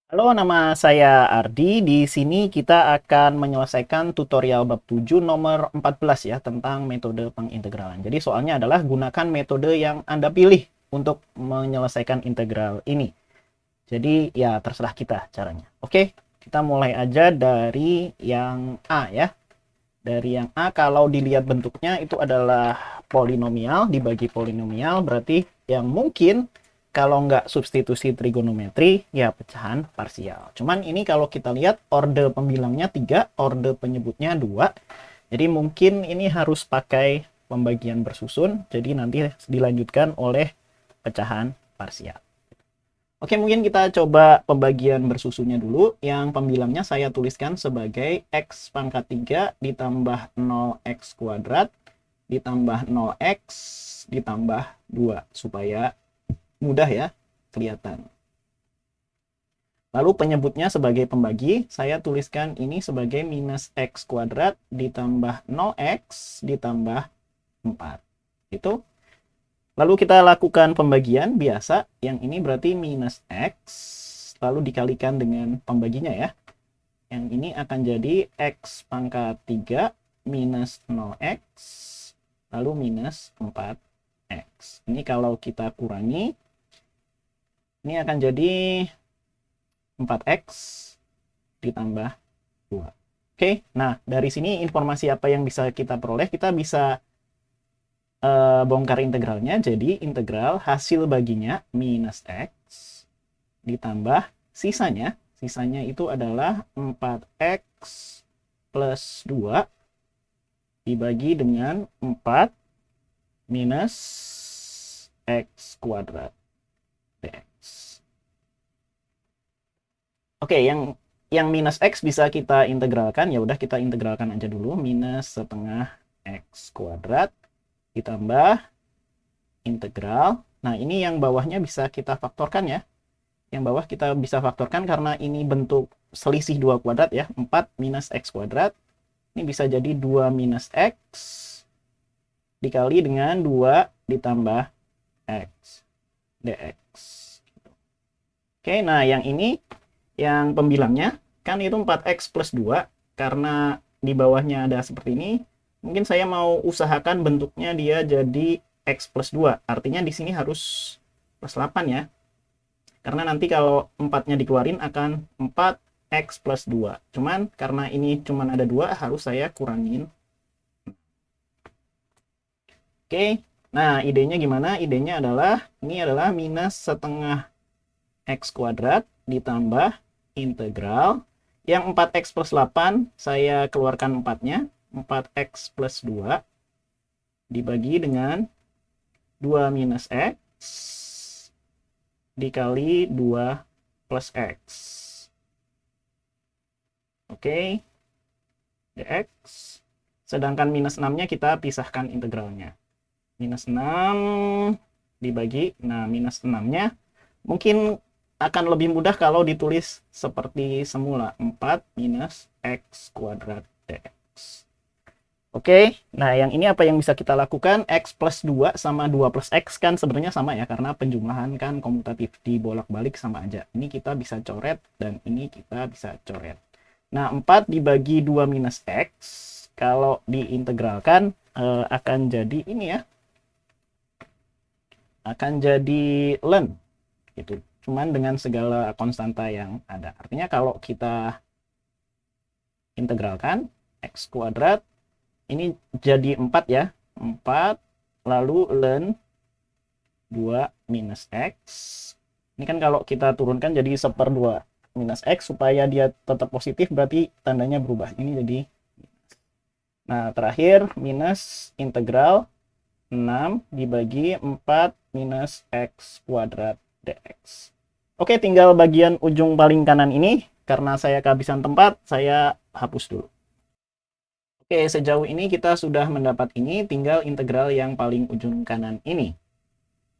Halo, nama saya Ardi. Di sini kita akan menyelesaikan tutorial bab 7 nomor 14 ya tentang metode pengintegralan. Jadi soalnya adalah gunakan metode yang Anda pilih untuk menyelesaikan integral ini. Jadi ya terserah kita caranya. Oke, kita mulai aja dari yang A ya. Dari yang A kalau dilihat bentuknya itu adalah polinomial dibagi polinomial, berarti yang mungkin kalau nggak substitusi trigonometri ya pecahan parsial. Cuman ini kalau kita lihat orde pembilangnya 3, orde penyebutnya 2. Jadi mungkin ini harus pakai pembagian bersusun, jadi nanti dilanjutkan oleh pecahan parsial. Oke, mungkin kita coba pembagian bersusunnya dulu. Yang pembilangnya saya tuliskan sebagai x pangkat 3 ditambah 0x kuadrat ditambah 0x ditambah 2 supaya mudah ya kelihatan. Lalu penyebutnya sebagai pembagi, saya tuliskan ini sebagai minus x kuadrat ditambah 0x ditambah 4. Itu. Lalu kita lakukan pembagian biasa. Yang ini berarti minus x, lalu dikalikan dengan pembaginya ya. Yang ini akan jadi x pangkat 3 minus 0x, lalu minus 4x. Ini kalau kita kurangi, ini akan jadi 4x ditambah 2. Oke, nah dari sini informasi apa yang bisa kita peroleh? Kita bisa bongkar integralnya, jadi integral hasil baginya minus x ditambah sisanya itu adalah 4x plus 2 dibagi dengan 4 minus x kuadrat dx. Oke, yang minus x bisa kita integralkan, ya udah kita integralkan aja dulu, minus setengah x kuadrat ditambah integral. Nah, ini yang bawahnya bisa kita faktorkan ya. Yang bawah kita bisa faktorkan karena ini bentuk selisih 2 kuadrat ya. 4 minus x kuadrat. Ini bisa jadi 2 minus x dikali dengan 2 ditambah x dx. Oke, nah yang ini yang pembilangnya kan itu 4x plus 2. Karena di bawahnya ada seperti ini, mungkin saya mau usahakan bentuknya dia jadi x plus 2. Artinya di sini harus plus 8 ya. Karena nanti kalau 4-nya dikeluarin akan 4x plus 2. Cuman karena ini cuman ada 2, harus saya kurangin. Oke, nah idenya gimana? Idenya adalah, ini adalah minus setengah x kuadrat ditambah integral. Yang 4x plus 8, saya keluarkan 4-nya. 4x plus 2 dibagi dengan 2 minus x dikali 2 plus x. Oke, dx. Sedangkan minus 6-nya kita pisahkan integralnya. Minus 6 dibagi, nah minus 6-nya mungkin akan lebih mudah kalau ditulis seperti semula, 4 minus x kuadrat dx. Oke, nah yang ini apa yang bisa kita lakukan? X plus 2 sama 2 plus x kan sebenarnya sama ya, karena penjumlahan kan komutatif, dibolak-balik sama aja. Ini kita bisa coret, dan ini kita bisa coret. Nah, 4 dibagi 2 minus x, kalau diintegralkan akan jadi ini ya, akan jadi ln. Gitu. Cuman dengan segala konstanta yang ada. Artinya kalau kita integralkan, x kuadrat, ini jadi 4 ya. 4 lalu ln 2 minus x. Ini kan kalau kita turunkan jadi 1/2 minus x, supaya dia tetap positif berarti tandanya berubah. Ini jadi, nah terakhir minus integral 6 dibagi 4 minus x kuadrat dx. Oke, tinggal bagian ujung paling kanan ini. Karena saya kehabisan tempat, saya hapus dulu. Oke, sejauh ini kita sudah mendapat ini, tinggal integral yang paling ujung kanan ini.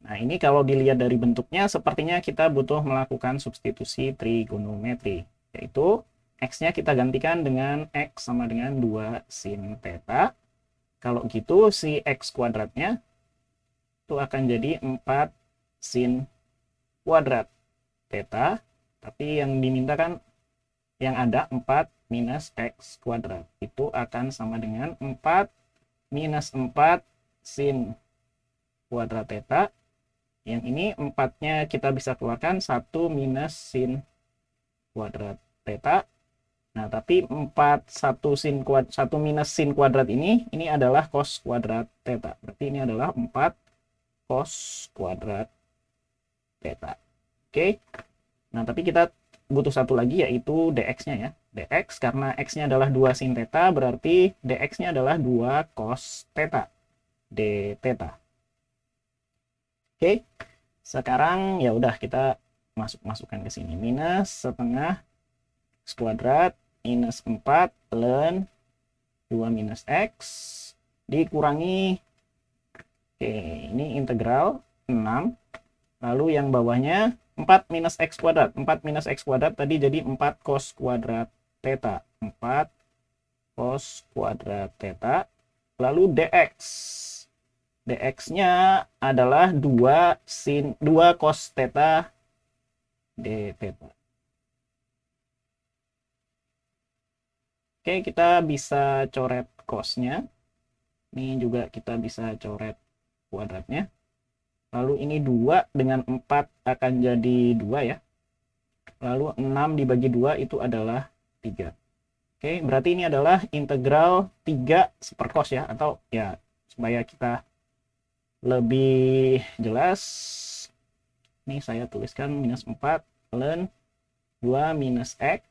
Nah, ini kalau dilihat dari bentuknya, sepertinya kita butuh melakukan substitusi trigonometri. Yaitu, x-nya kita gantikan dengan x sama dengan 2 sin theta. Kalau gitu, si x kuadratnya itu akan jadi 4 sin kuadrat theta Tapi yang diminta kan yang ada 4 minus X kuadrat. Itu akan sama dengan 4 minus 4 sin kuadrat theta. Yang ini 4-nya kita bisa keluarkan 1 minus sin kuadrat theta. Nah, tapi 1 minus sin kuadrat ini adalah cos kuadrat theta. Berarti ini adalah 4 cos kuadrat theta. Oke. Nah, tapi kita butuh satu lagi yaitu dx-nya ya. Dx karena x-nya adalah 2 sin theta, berarti dx-nya adalah 2 cos theta. D theta. Oke. Sekarang ya udah kita masukkan ke sini. Minus setengah x kuadrat minus 4 ln 2 minus x dikurangi, oke, ini integral 6, lalu yang bawahnya 4 minus x kuadrat. 4 minus x kuadrat tadi jadi 4 cos kuadrat theta. 4 cos kuadrat theta. Lalu dx. dx-nya adalah 2 cos theta d theta. Oke, kita bisa coret cosnya. Ini juga kita bisa coret kuadratnya. Lalu ini 2 dengan 4 akan jadi 2 ya. Lalu 6 dibagi 2 itu adalah 3. Oke, berarti ini adalah integral 3 sepercos ya. Atau ya, supaya kita lebih jelas, ini saya tuliskan minus 4 ln 2 minus x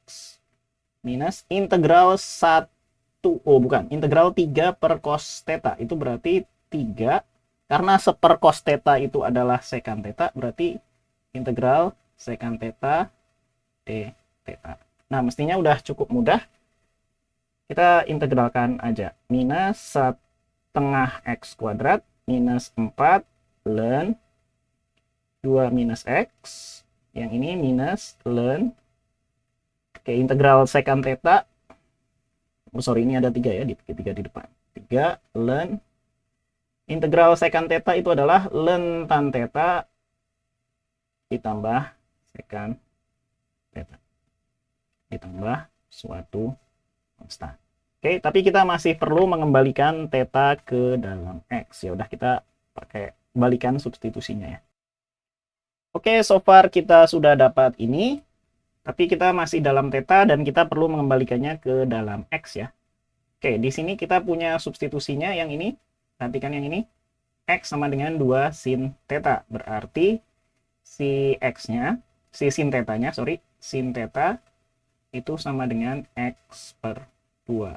minus integral 1, oh bukan, integral 3 per cos theta. Itu berarti 3, karena seper cos theta itu adalah secant theta, berarti integral secant theta d theta. Nah, mestinya udah cukup mudah. Kita integralkan aja. Minus setengah x kuadrat minus 4 ln 2 minus x. Yang ini minus ln, oke, integral secant theta. Oh, sorry, ini ada 3 ya, 3 di depan. 3 ln integral secant theta itu adalah ln tan theta ditambah secant theta ditambah suatu konstan. Oke, tapi kita masih perlu mengembalikan theta ke dalam x. Ya udah, kita pakai balikan substitusinya ya. Oke, so far kita sudah dapat ini. Tapi kita masih dalam theta dan kita perlu mengembalikannya ke dalam x ya. Oke, di sini kita punya substitusinya yang ini. Perhatikan yang ini. X sama dengan 2 sin theta. Berarti si x-nya, si sin theta-nya, sorry, sin theta itu sama dengan x per 2.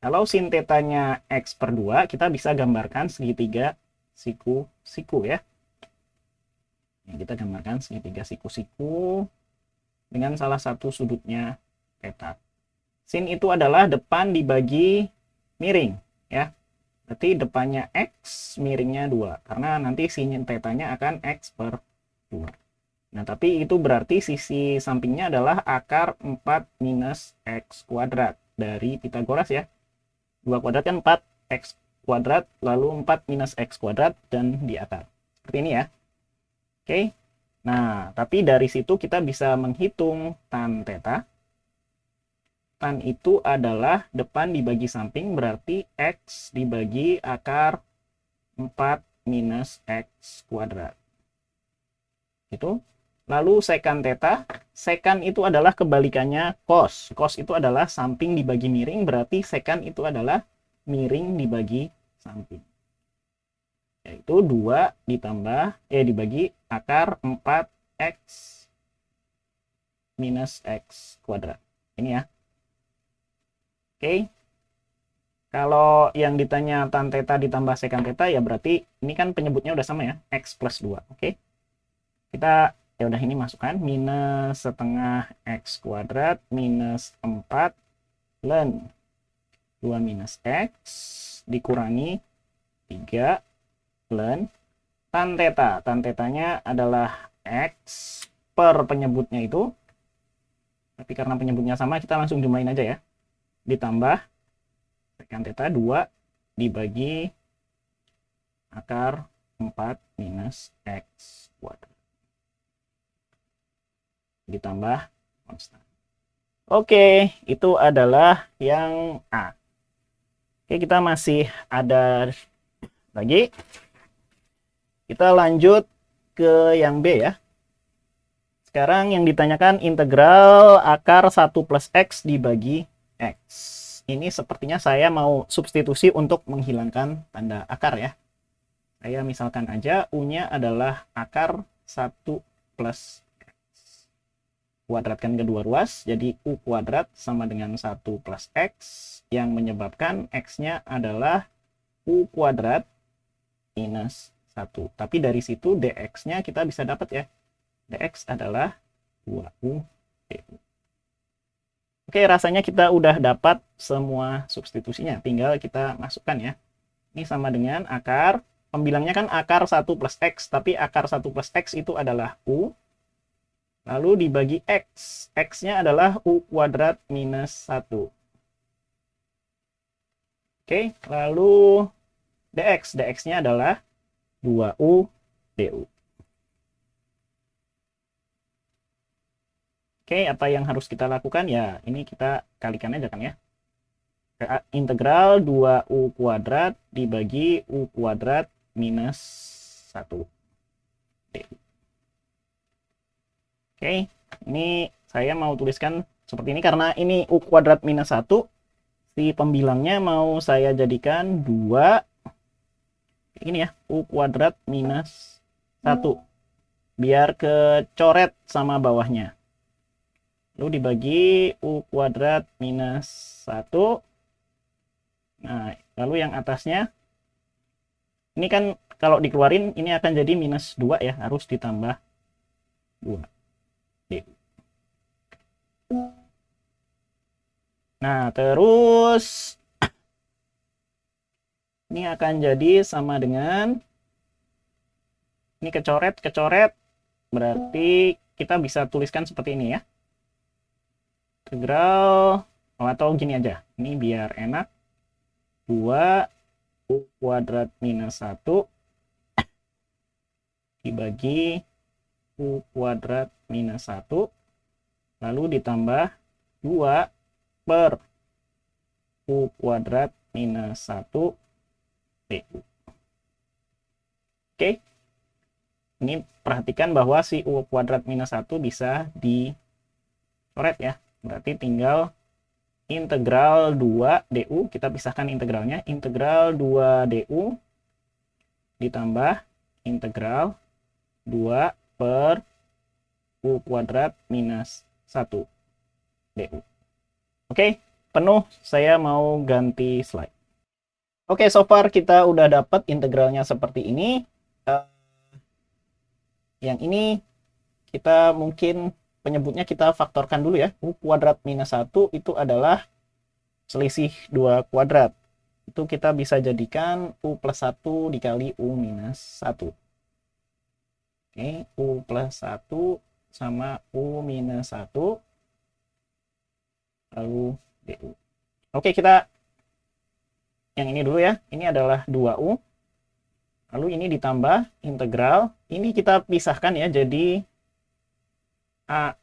Kalau sin theta-nya x per 2, kita bisa gambarkan segitiga siku-siku ya. Kita gambarkan segitiga siku-siku dengan salah satu sudutnya theta. Sin itu adalah depan dibagi miring ya. Berarti depannya x, miringnya 2. Karena nanti sin theta-nya akan x per 2. Nah, tapi itu berarti sisi sampingnya adalah akar 4 minus x kuadrat dari Pitagoras ya. 2 kuadrat kan 4, x kuadrat, lalu 4 minus x kuadrat, dan di akar. Seperti ini ya. Oke. Nah, tapi dari situ kita bisa menghitung tan theta. Tan itu adalah depan dibagi samping, berarti x dibagi akar 4 minus x kuadrat. Itu. Lalu secant theta. Secant itu adalah kebalikannya cos. Cos itu adalah samping dibagi miring, berarti secant itu adalah miring dibagi samping. Yaitu 2 ditambah, dibagi akar 4x minus x kuadrat. Ini ya. Oke. Kalau yang ditanya tan theta ditambah secant theta, ya berarti ini kan penyebutnya udah sama ya, x plus 2. Oke. Kita, ya udah, ini masukkan minus setengah x kuadrat minus 4 ln 2 minus x dikurangi 3 ln tan theta. Tan tetanya adalah x per penyebutnya itu. Tapi karena penyebutnya sama, kita langsung jumlahin aja ya. Ditambah secant theta 2 dibagi akar 4 minus x kuadrat. ditambah konstan. Oke, itu adalah yang A. Oke, kita masih ada lagi. Kita lanjut ke yang B ya. Sekarang yang ditanyakan integral akar 1 plus X dibagi X. Ini sepertinya saya mau substitusi untuk menghilangkan tanda akar ya. Saya misalkan aja U-nya adalah akar 1 plus kuadratkan kedua ruas, jadi U kuadrat sama dengan 1 plus X, yang menyebabkan X-nya adalah U kuadrat minus 1. Tapi dari situ dx-nya kita bisa dapat ya. dx adalah 2U du. Oke, rasanya kita udah dapat semua substitusinya. Tinggal kita masukkan ya. Ini sama dengan akar, pembilangnya kan akar 1 plus X, tapi akar 1 plus X itu adalah U. Lalu dibagi X. X-nya adalah U kuadrat minus 1. Oke, lalu dx. dx-nya adalah 2U du. Oke, apa yang harus kita lakukan? Ya, ini kita kalikan aja kan ya. Integral 2U kuadrat dibagi U kuadrat minus 1 du. Oke, ini saya mau tuliskan seperti ini karena ini U kuadrat minus 1. Si pembilangnya mau saya jadikan 2. Ini ya, U kuadrat minus 1. Biar kecoret sama bawahnya. Lalu dibagi U kuadrat minus 1. Nah, lalu yang atasnya, ini kan kalau dikeluarin, ini akan jadi minus 2 ya, harus ditambah 2. Nah, terus ini akan jadi sama dengan, ini kecoret, berarti kita bisa tuliskan seperti ini ya. Integral, atau gini aja, ini biar enak, 2 U kuadrat minus 1 dibagi U kuadrat minus 1, lalu ditambah 2 per U kuadrat minus 1 du. Oke, ini perhatikan bahwa si U kuadrat minus 1 bisa dicoret ya, berarti tinggal integral 2 du, kita pisahkan integralnya, integral 2 du ditambah integral 2 per U kuadrat minus 1 du. Oke, penuh, saya mau ganti slide. Oke, so far kita udah dapat integralnya seperti ini. Yang ini kita mungkin penyebutnya kita faktorkan dulu ya. U kuadrat minus 1 itu adalah selisih 2 kuadrat. Itu kita bisa jadikan U plus 1 dikali U minus 1. Oke, U plus 1 sama U minus 1. Lalu du. Oke, kita yang ini dulu ya. Ini adalah 2U. Lalu ini ditambah integral. Ini kita pisahkan ya, jadi A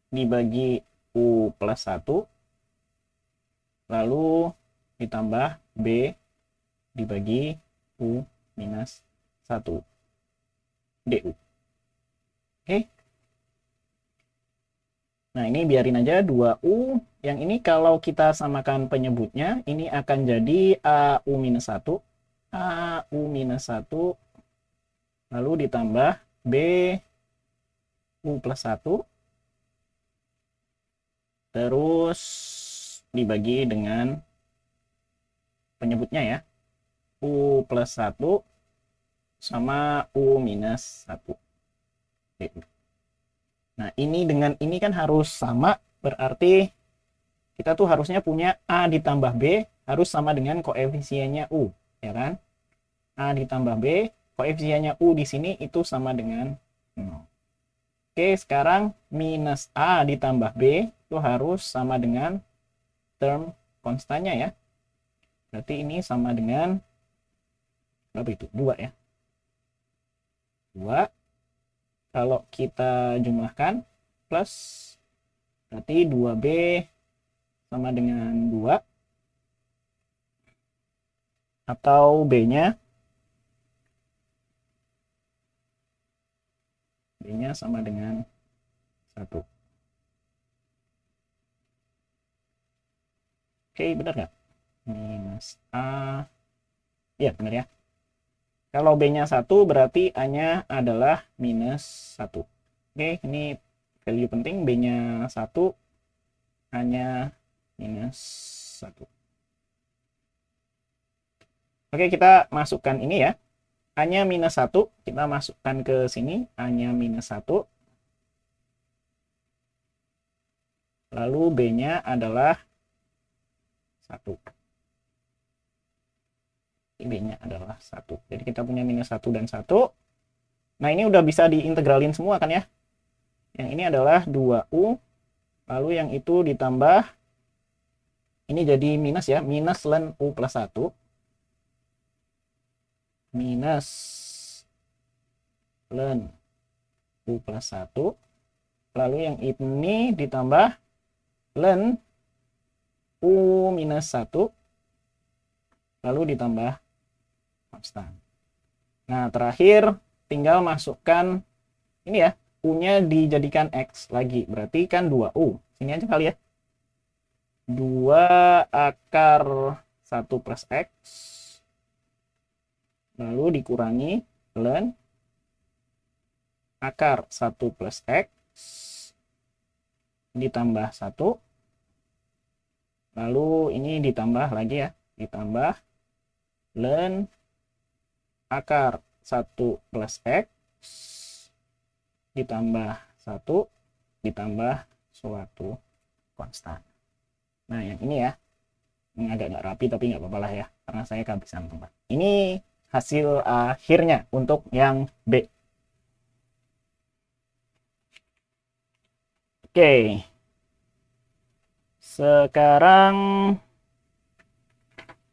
dibagi U plus 1. Lalu ditambah B dibagi U minus 1 du. Oke. Nah, ini biarin aja 2U. Yang ini kalau kita samakan penyebutnya, ini akan jadi AU minus 1. AU minus 1. Lalu ditambah B U plus 1. Terus dibagi dengan penyebutnya ya. U plus 1 sama U minus 1. Nah, ini dengan ini kan harus sama, berarti kita tuh harusnya punya A ditambah B harus sama dengan koefisiennya U, ya kan? A ditambah B, koefisiennya U di sini itu sama dengan 0. Oke, sekarang minus A ditambah B itu harus sama dengan term konstannya ya. Berarti ini sama dengan berapa itu? 2 ya. 2. Kalau kita jumlahkan, plus, berarti 2B sama dengan 2, atau B-nya sama dengan 1. Oke, benar nggak? Minus A. Ya, benar ya. Kalau B-nya 1, berarti A-nya adalah minus 1. Oke, ini value penting. B-nya 1, A-nya minus 1. Oke, kita masukkan ini ya. A-nya minus 1, kita masukkan ke sini. A-nya minus 1. Lalu B-nya adalah 1. B-nya adalah 1. Jadi kita punya minus 1 dan 1. Nah, ini udah bisa diintegralin semua kan ya. Yang ini adalah 2U. Lalu yang itu ditambah. Ini jadi minus ya. Minus ln U plus 1. Minus ln U plus 1. Lalu yang ini ditambah ln U minus 1. Lalu ditambah konstan. Nah, terakhir tinggal masukkan ini ya. U-nya dijadikan X lagi. Berarti kan 2U. Sini aja kali ya. 2 akar 1 plus X. Lalu dikurangi ln akar 1 plus X ditambah 1. Lalu ini ditambah lagi ya. Ditambah ln akar 1 plus X ditambah 1 ditambah suatu konstan. Nah, yang ini ya. Ini agak nggak rapi tapi nggak apa-apa lah ya. Karena saya kehabisan tempat. Ini hasil akhirnya untuk yang B. Oke. Sekarang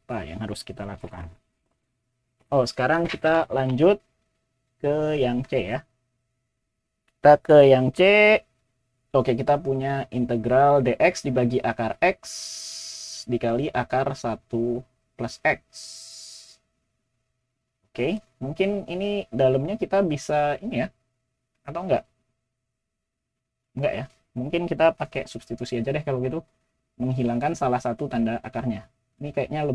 apa yang harus kita lakukan? Oh, sekarang kita lanjut ke yang C ya. Kita ke yang C. Oke, kita punya integral dx dibagi akar x dikali akar 1 plus x. Oke, mungkin ini dalamnya kita bisa ini ya. Atau enggak? Enggak ya. Mungkin kita pakai substitusi aja deh kalau gitu. Menghilangkan salah satu tanda akarnya. Ini kayaknya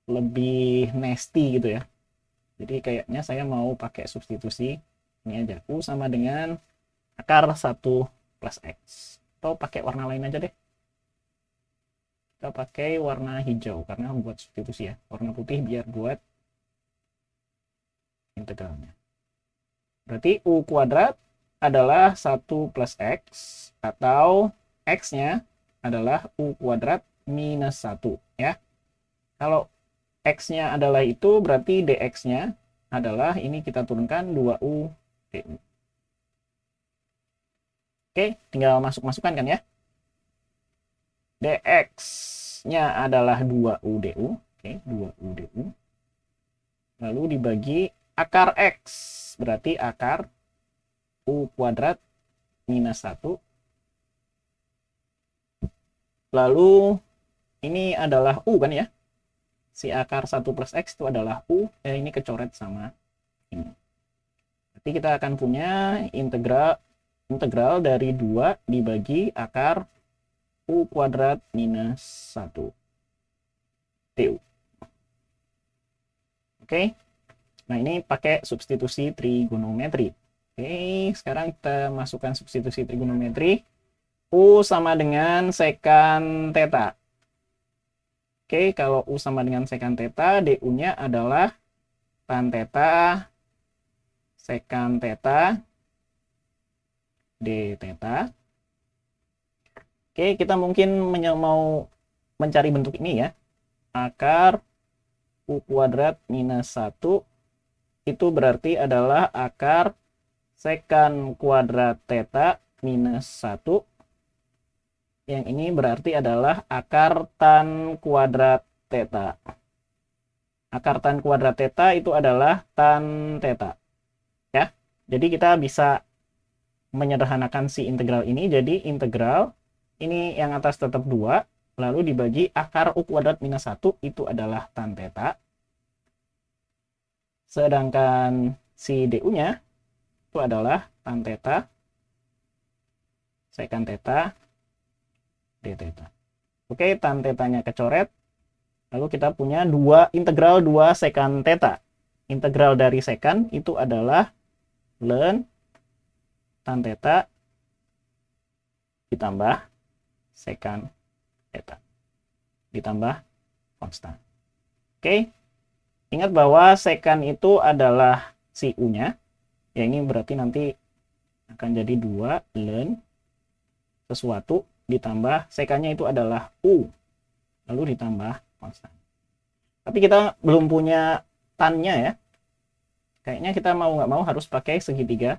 lebih nasty gitu ya. Jadi kayaknya saya mau pakai substitusi ini aja. U sama dengan akar 1 plus X. Atau pakai warna lain aja deh. Kita pakai warna hijau karena buat substitusi ya. Warna putih biar buat integralnya. Berarti U kuadrat adalah 1 plus X atau X-nya adalah U kuadrat minus 1 ya. Kalau X-nya adalah itu, berarti dx-nya adalah ini kita turunkan 2U du. Oke, tinggal masuk-masukkan kan ya. dx-nya adalah 2U du. Oke, 2U du. Lalu dibagi akar X, berarti akar U kuadrat minus 1. Lalu ini adalah U kan ya. Si akar 1 plus X itu adalah U. Ini kecoret sama ini. Berarti kita akan punya integral dari 2 dibagi akar U kuadrat minus 1 du. Oke. Nah, ini pakai substitusi trigonometri. Oke, sekarang kita masukkan substitusi trigonometri. U sama dengan sekan theta. Oke, kalau U sama dengan sekan theta, du-nya adalah tan theta sekan theta d theta. Oke, kita mungkin mau mencari bentuk ini ya. Akar U kuadrat minus 1 itu berarti adalah akar sekan kuadrat theta minus 1. Yang ini berarti adalah akar tan kuadrat theta. Akar tan kuadrat theta itu adalah tan theta. Ya. Jadi kita bisa menyederhanakan si integral ini. Jadi integral ini yang atas tetap 2, lalu dibagi akar U kuadrat minus 1 itu adalah tan theta. Sedangkan si DU-nya itu adalah tan theta secant theta d theta. Oke, tan theta-nya kecoret. Lalu kita punya integral 2 secant theta. Integral dari secant itu adalah ln tan theta ditambah secant theta ditambah konstan. Oke. Ingat bahwa secant itu adalah si U-nya. Ya, ini berarti nanti akan jadi 2 ln sesuatu ditambah secant-nya itu adalah U. Lalu ditambah konstan. Tapi kita belum punya tan-nya ya. Kayaknya kita mau nggak mau harus pakai segitiga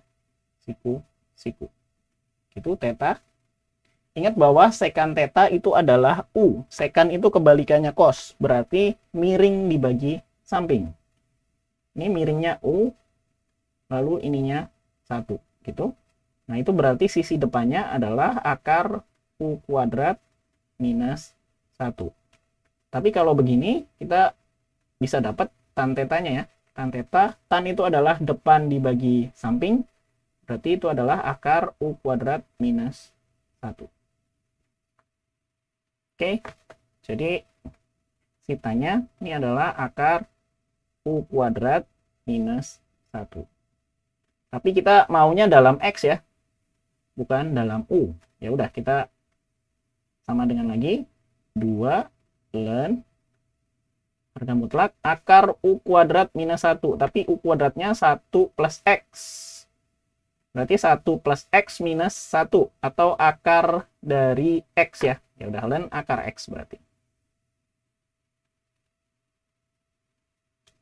siku. Itu theta. Ingat bahwa secant theta itu adalah U. Secant itu kebalikannya cos. Berarti miring dibagi samping. Ini miringnya U, lalu ininya 1, gitu. Nah, itu berarti sisi depannya adalah akar U kuadrat minus 1. Tapi kalau begini, kita bisa dapat tan theta-nya ya. Tan theta, tan itu adalah depan dibagi samping, berarti itu adalah akar U kuadrat minus 1. Oke, jadi sitanya ini adalah akar U kuadrat minus 1. Tapi kita maunya dalam X ya, bukan dalam U. Ya udah, kita sama dengan lagi 2 ln harga mutlak akar U kuadrat minus 1. Tapi U kuadratnya 1 plus X. Berarti 1 plus X minus 1. Atau akar dari X ya. Ya udah, ln akar X berarti.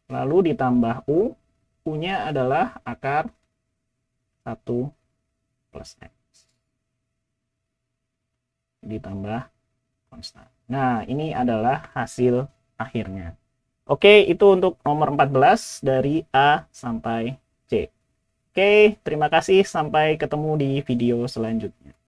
Lalu ditambah U. U-nya adalah akar 1 plus X. Ditambah konstan. Nah, ini adalah hasil akhirnya. Oke, itu untuk nomor 14 dari A sampai C. Oke, terima kasih. Sampai ketemu di video selanjutnya.